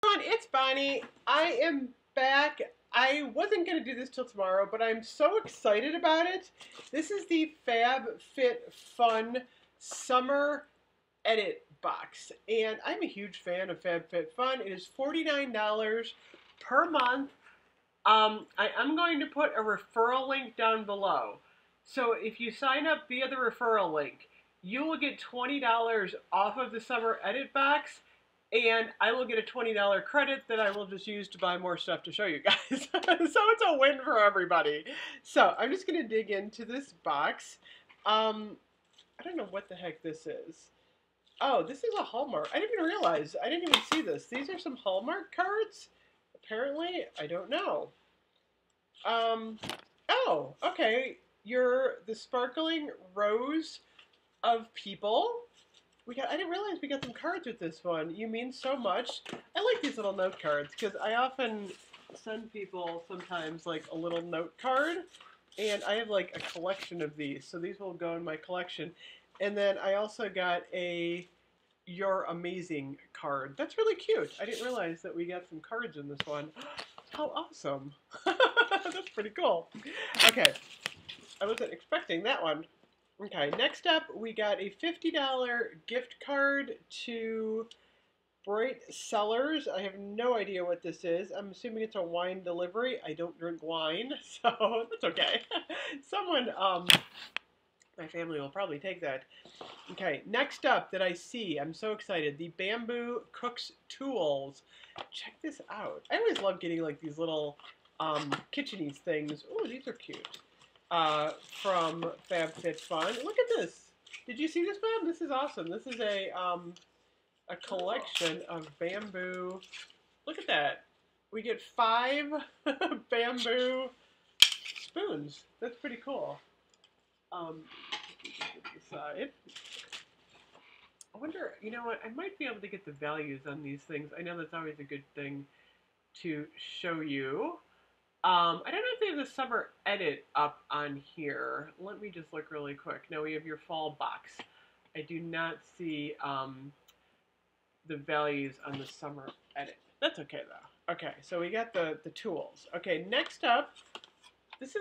FabFitFun, it's Bonnie. I am back. I wasn't going to do this till tomorrow, but I'm so excited about it. This is the FabFitFun Summer Edit Box, and I'm a huge fan of FabFitFun. It is $49 per month. I am going to put a referral link down below. So if you sign up via the referral link, you will get $20 off of the Summer Edit Box, and I will get a $20 credit that I will just use to buy more stuff to show you guys. So it's a win for everybody. So I'm just going to dig into this box. I don't know what the heck this is. Oh, this is a Hallmark. I didn't even realize. I didn't even see this. These are some Hallmark cards? Apparently, I don't know. Oh, okay. You're the sparkling rose of people. I didn't realize we got some cards with this one. You mean so much. I like these little note cards because I often send people sometimes like a little note card, and I have like a collection of these, so these will go in my collection. And then I also got a You're Amazing card. That's really cute. I didn't realize that we got some cards in this one. How awesome. That's pretty cool. Okay, I wasn't expecting that one. Okay, next up, we got a $50 gift card to Bright Cellars. I have no idea what this is. I'm assuming it's a wine delivery. I don't drink wine, so that's okay. Someone, my family will probably take that. Okay, next up that I see, I'm so excited, the Bamboo Cooks Tools. Check this out. I always love getting like these little kitchen-y things. Oh, these are cute. From FabFitFun. Look at this. Did you see this, Bob? This is awesome. This is a collection of bamboo. Look at that. We get 5 bamboo spoons. That's pretty cool. Side. I wonder, you know what? I might be able to get the values on these things. I know that's always a good thing to show you. I don't know if they have the Summer Edit up on here. Let me just look really quick. No, we have your fall box. I do not see the values on the Summer Edit. That's okay, though. Okay, so we got the tools. Okay, next up, this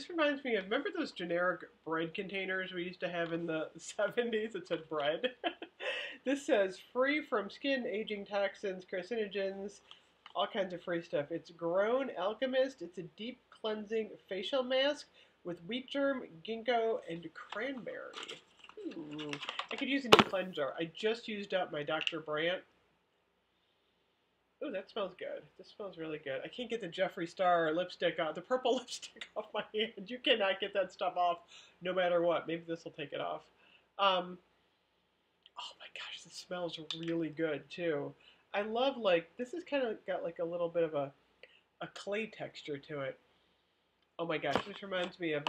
reminds me of, remember those generic bread containers we used to have in the 70s that said bread? This says, free from skin, aging toxins, carcinogens, all kinds of free stuff. It's Grown Alchemist. It's a deep cleansing facial mask with wheat germ, ginkgo, and cranberry. I could use a new cleanser. I just used up my Dr. Brandt. Oh, that smells good. This smells really good. I can't get the Jeffree Star lipstick off, the purple lipstick off my hand. You cannot get that stuff off no matter what. Maybe this will take it off. Oh my gosh, this smells really good too. I love, like, this has kind of got like a little bit of a clay texture to it. Oh my gosh, this reminds me of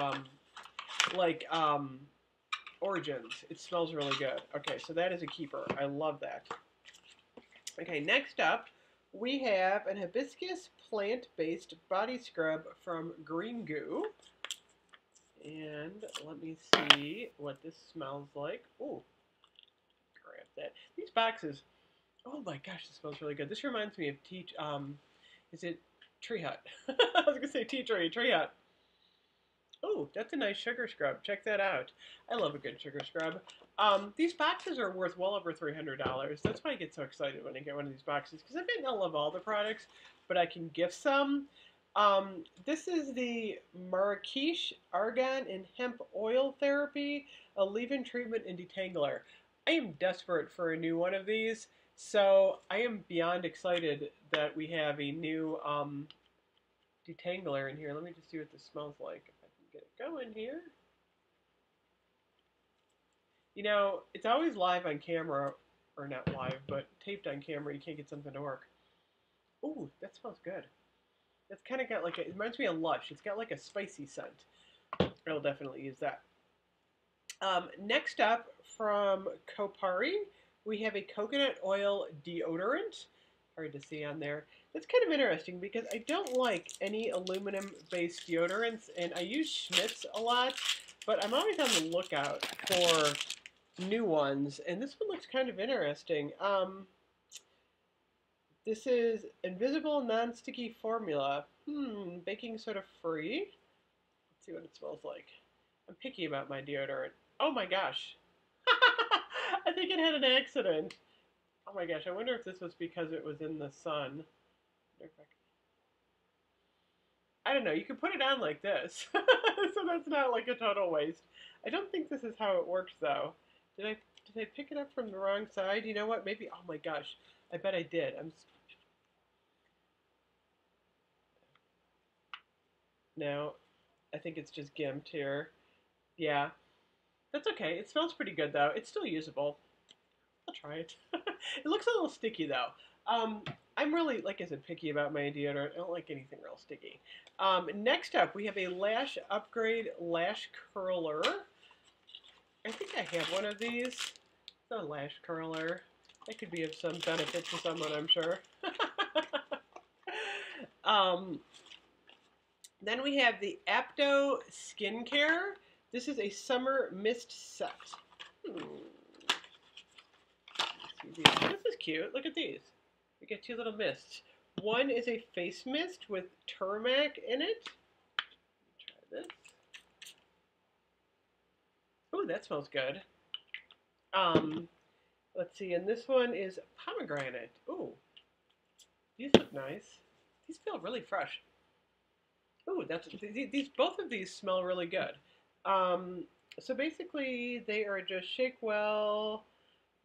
Origins. It smells really good. Okay, so that is a keeper. I love that. Okay, next up, we have an hibiscus plant-based body scrub from Green Goo. And let me see what this smells like. Ooh, grab that. These boxes, oh my gosh, this smells really good. This reminds me of is it Tree Hut? I was gonna say Tea Tree, Tree Hut. Oh, that's a nice sugar scrub. Check that out. I love a good sugar scrub. These boxes are worth well over $300. That's why I get so excited when I get one of these boxes, because I may not love all the products, but I can gift some. This is the Marrakesh Argan and Hemp Oil Therapy, a leave-in treatment and detangler. I am desperate for a new one of these, so I am beyond excited that we have a new detangler in here. Let me just see what this smells like. Get it going here. You know, it's always live on camera, or not live, but taped on camera. You can't get something to work. Ooh, that smells good. That's kind of got like it reminds me of Lush. It's got like a spicy scent. I'll definitely use that. Next up, from Kopari, we have a coconut oil deodorant. Hard to see on there. That's kind of interesting because I don't like any aluminum-based deodorants, and I use Schmidt's a lot, but I'm always on the lookout for new ones, and this one looks kind of interesting. This is invisible non-sticky formula. Baking soda free. Let's see what it smells like. I'm picky about my deodorant. Oh my gosh. I think it had an accident. Oh my gosh, I wonder if this was because it was in the sun. I don't know, you could put it on like this. So that's not like a total waste. I don't think this is how it works though. Did I pick it up from the wrong side? You know what? Maybe, oh my gosh. I bet I did. No, I think it's just gimped here. Yeah, that's okay. It smells pretty good though. It's still usable. I'll try it. It looks a little sticky though. Um, I'm really, like I said, picky about my deodorant. I don't like anything real sticky. Next up, we have a Lash Upgrade Lash Curler. I think I have one of these. It's a lash curler. That could be of some benefit to someone, I'm sure. um, then we have the Apto Skincare. This is a summer mist set. This is cute. Look at these. We get two little mists. One is a face mist with turmeric in it. Try this. Oh, that smells good. Let's see, and this one is pomegranate. Ooh, these look nice. These feel really fresh. Ooh, these both of these smell really good. So basically, they are just shake well.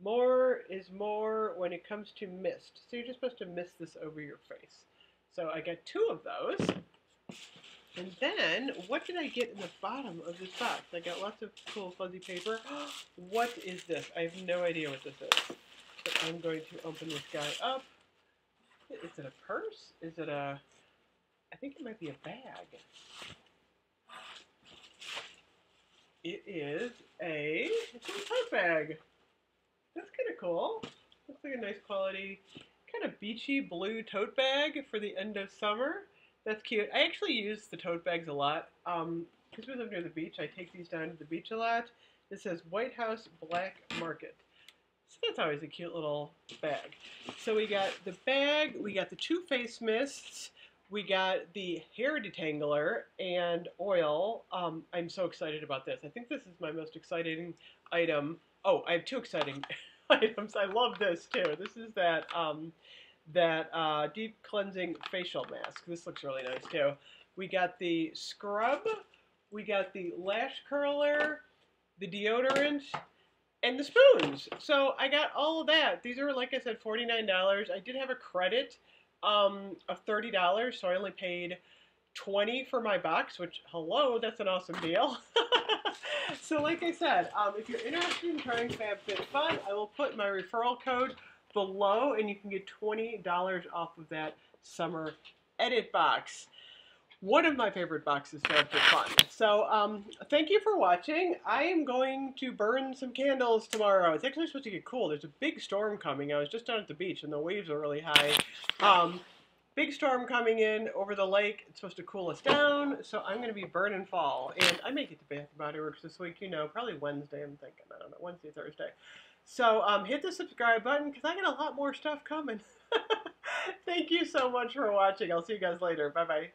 More is more when it comes to mist. So you're just supposed to mist this over your face. So I got two of those. And then, what did I get in the bottom of this box? I got lots of cool fuzzy paper. What is this? I have no idea what this is. So I'm going to open this guy up. Is it a purse? Is it a... I think it might be a bag. It's a tote bag. That's kind of cool. Looks like a nice quality, kind of beachy blue tote bag for the end of summer. That's cute. I actually use the tote bags a lot. Because we live near the beach, I take these down to the beach a lot. It says White House Black Market. So that's always a cute little bag. So we got the bag, we got the two face mists, we got the hair detangler and oil. I'm so excited about this. I think this is my most exciting item. Oh, I have two exciting items. I love this too. This is that deep cleansing facial mask. This looks really nice too. We got the scrub, we got the lash curler, the deodorant, and the spoons. So I got all of that. These are, like I said, $49. I did have a credit of $30, so I only paid $20 for my box, which, hello, that's an awesome deal. So like I said, if you're interested in trying FabFitFun, I will put my referral code below, and you can get $20 off of that summer edit box. One of my favorite boxes, FabFitFun. So thank you for watching. I am going to burn some candles tomorrow. It's actually supposed to get cool. There's a big storm coming. I was just down at the beach, and the waves are really high. Big storm coming in over the lake. It's supposed to cool us down, so I'm going to be burning fall. And I may get to Bath & Body Works this week, you know, probably Wednesday, I'm thinking. I don't know, Wednesday, Thursday. So hit the subscribe button, because I got a lot more stuff coming. Thank you so much for watching. I'll see you guys later. Bye-bye.